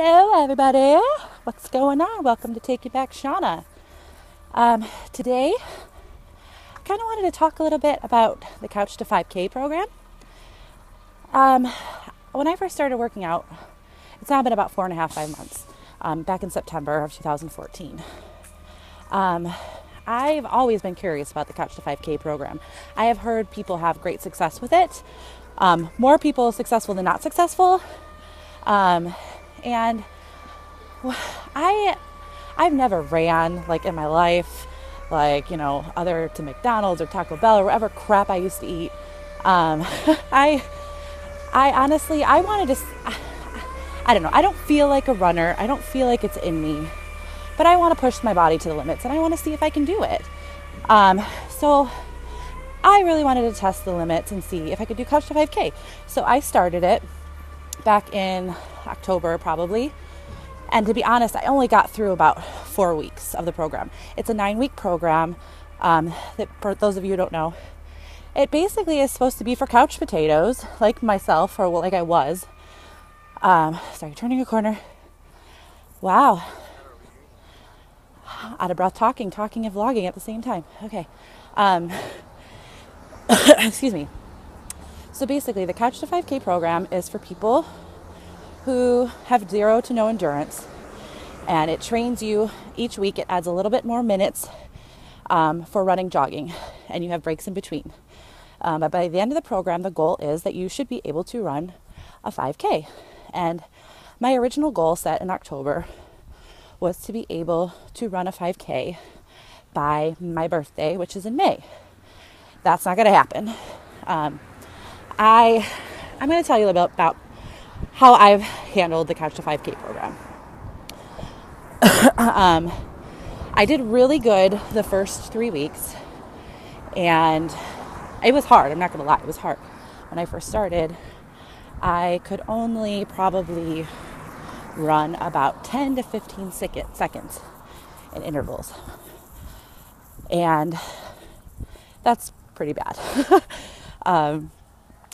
Hello everybody, what's going on? Welcome to Take You Back Shauna. Today, I kind of wanted to talk a little bit about the Couch-to-5k program. When I first started working out, it's now been about 5 months, back in September of 2014. I've always been curious about the Couch-to-5k program. I have heard people have great success with it, more people successful than not successful. And I've never ran like in my life, like, other to McDonald's or Taco Bell or whatever crap I used to eat. I honestly, I don't know. I don't feel like a runner. I don't feel like it's in me, but I want to push my body to the limits and I want to see if I can do it. So I really wanted to test the limits and see if I could do Couch-to-5k. So I started it back in October probably. And to be honest, I only got through about 4 weeks of the program. It's a 9-week program that, for those of you who don't know, it basically is supposed to be for couch potatoes like myself, or like I was. Sorry, turning a corner. Wow. Out of breath talking and vlogging at the same time. Okay. Excuse me. So basically, the Couch-to-5k program is for people who have 0 to no endurance, and it trains you each week. It adds a little bit more minutes for running, jogging, and you have breaks in between. But by the end of the program, the goal is that you should be able to run a 5k. And my original goal set in October was to be able to run a 5k by my birthday, which is in May. That's not going to happen. I'm going to tell you about how I've handled the Couch-to-5k program. I did really good the first 3 weeks, and it was hard. I'm not going to lie, it was hard. When I first started, I could only probably run about 10 to 15 seconds in intervals, and that's pretty bad.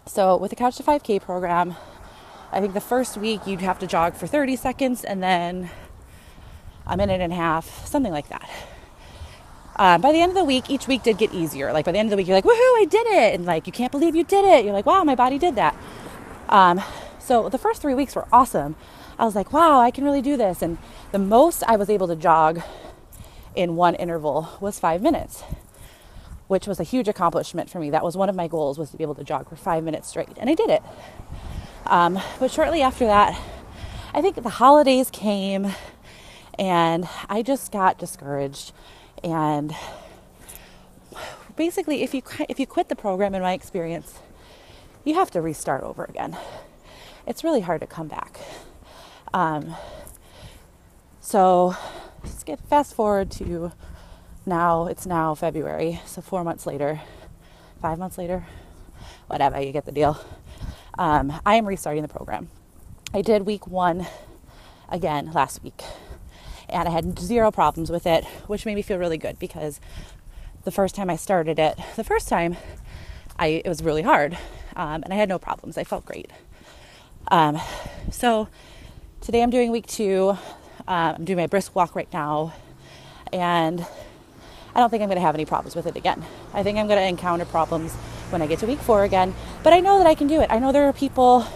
So with the Couch-to-5k program, I think the first week you'd have to jog for 30 seconds and then a minute and a half, something like that. By the end of the week, each week did get easier. Like by the end of the week, you're like, woohoo, I did it. And like, you can't believe you did it. You're like, wow, my body did that. So the first 3 weeks were awesome. I was like, wow, I can really do this. And the most I was able to jog in one interval was 5 minutes, which was a huge accomplishment for me. That was one of my goals, was to be able to jog for 5 minutes straight. And I did it. But shortly after that, I think the holidays came and I just got discouraged. And basically, if you quit the program, in my experience, you have to restart over again. It's really hard to come back. So let's fast forward to now. It's now February, so 4 months later, 5 months later, whatever, you get the deal. I am restarting the program. I did week 1 again last week, and I had 0 problems with it, which made me feel really good, because the first time I started it, it was really hard, and I had no problems. I felt great. So today I'm doing week 2. I'm doing my brisk walk right now, and I don't think I'm going to have any problems with it again. I think I'm going to encounter problems when I get to week 4 again, but I know that I can do it. I know there are people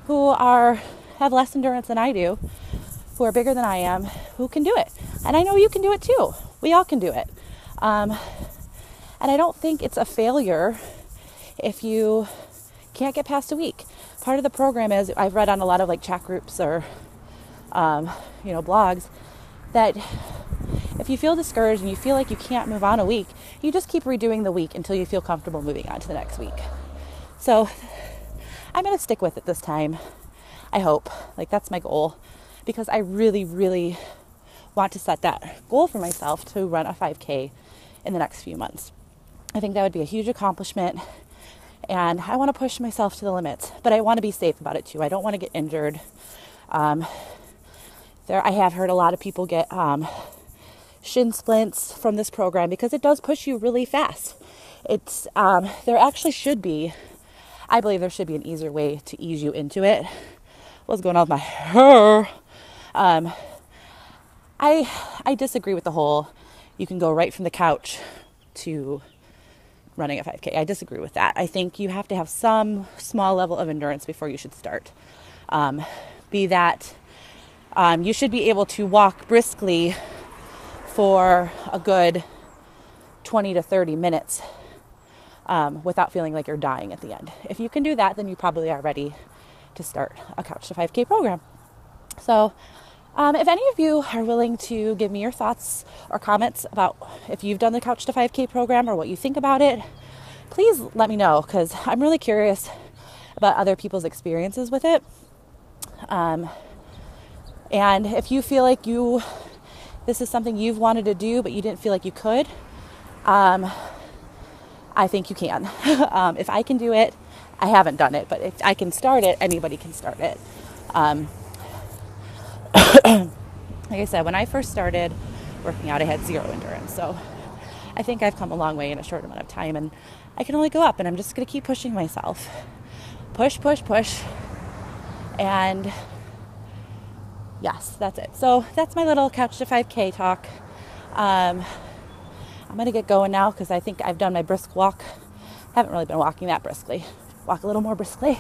who have less endurance than I do, who are bigger than I am, who can do it. And I know you can do it too. We all can do it. And I don't think it's a failure if you can't get past a week. Part of the program is, I've read on a lot of like chat groups or, blogs, that if you feel discouraged and you feel like you can't move on a week, you just keep redoing the week until you feel comfortable moving on to the next week. So I'm going to stick with it this time. I hope. Like, that's my goal, because I really, really want to set that goal for myself to run a 5K in the next few months. I think that would be a huge accomplishment, and I want to push myself to the limits, but I want to be safe about it too. I don't want to get injured. I have heard a lot of people get shin splints from this program, because it does push you really fast. There actually should be, I believe there should be an easier way to ease you into it. What's going on with my hair? Um, I disagree with the whole you can go right from the couch to running a 5K. I disagree with that. I think you have to have some small level of endurance before you should start. Be that you should be able to walk briskly for a good 20 to 30 minutes without feeling like you're dying at the end. If you can do that, then you probably are ready to start a Couch-to-5k program. So if any of you are willing to give me your thoughts or comments about if you've done the Couch-to-5k program or what you think about it, please let me know, because I'm really curious about other people's experiences with it. And if you feel like this is something you've wanted to do but you didn't feel like you could, I think you can. If I can do it, I haven't done it, but if I can start it, anybody can start it. Like I said, when I first started working out, I had zero endurance. So I think I've come a long way in a short amount of time, and I can only go up, and I'm just going to keep pushing myself. Push. And yes, that's it. So that's my little Couch-to-5k talk. I'm going to get going now because I think I've done my brisk walk. Haven't really been walking that briskly. Walk a little more briskly.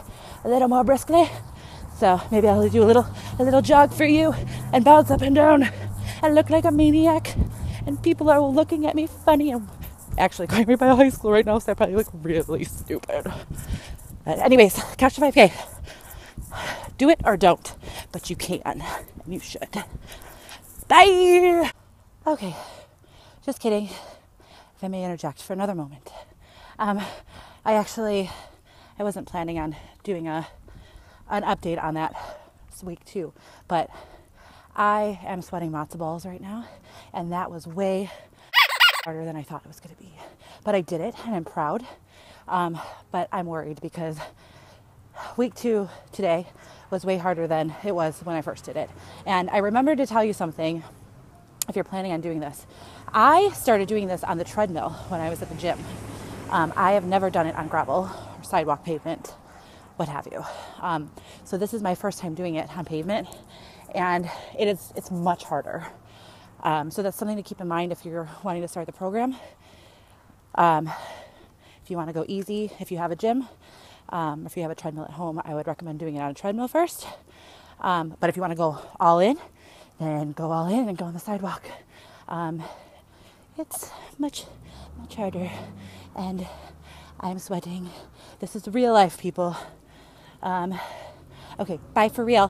So maybe I'll do a little jog for you and bounce up and down and look like a maniac. And people are looking at me funny and actually going right by a high school right now, so I probably look really stupid. But anyways, Couch-to-5k. Do it or don't, but you can, and you should. Bye! Okay, just kidding. If I may interject for another moment. I wasn't planning on doing an update on that this week too, but I am sweating matzo balls right now, and that was way harder than I thought it was going to be. But I did it, and I'm proud. But I'm worried because week 2 today was way harder than it was when I first did it. And I remembered to tell you something if you're planning on doing this. I started doing this on the treadmill when I was at the gym. I have never done it on gravel or sidewalk pavement, what have you. So this is my first time doing it on pavement, and it's much harder. So that's something to keep in mind if you're wanting to start the program. If you want to go easy, if you have a gym, if you have a treadmill at home, I would recommend doing it on a treadmill first. But if you want to go all in, then go all in and go on the sidewalk. It's much harder, and I'm sweating. This is real life, people. Okay, bye for real.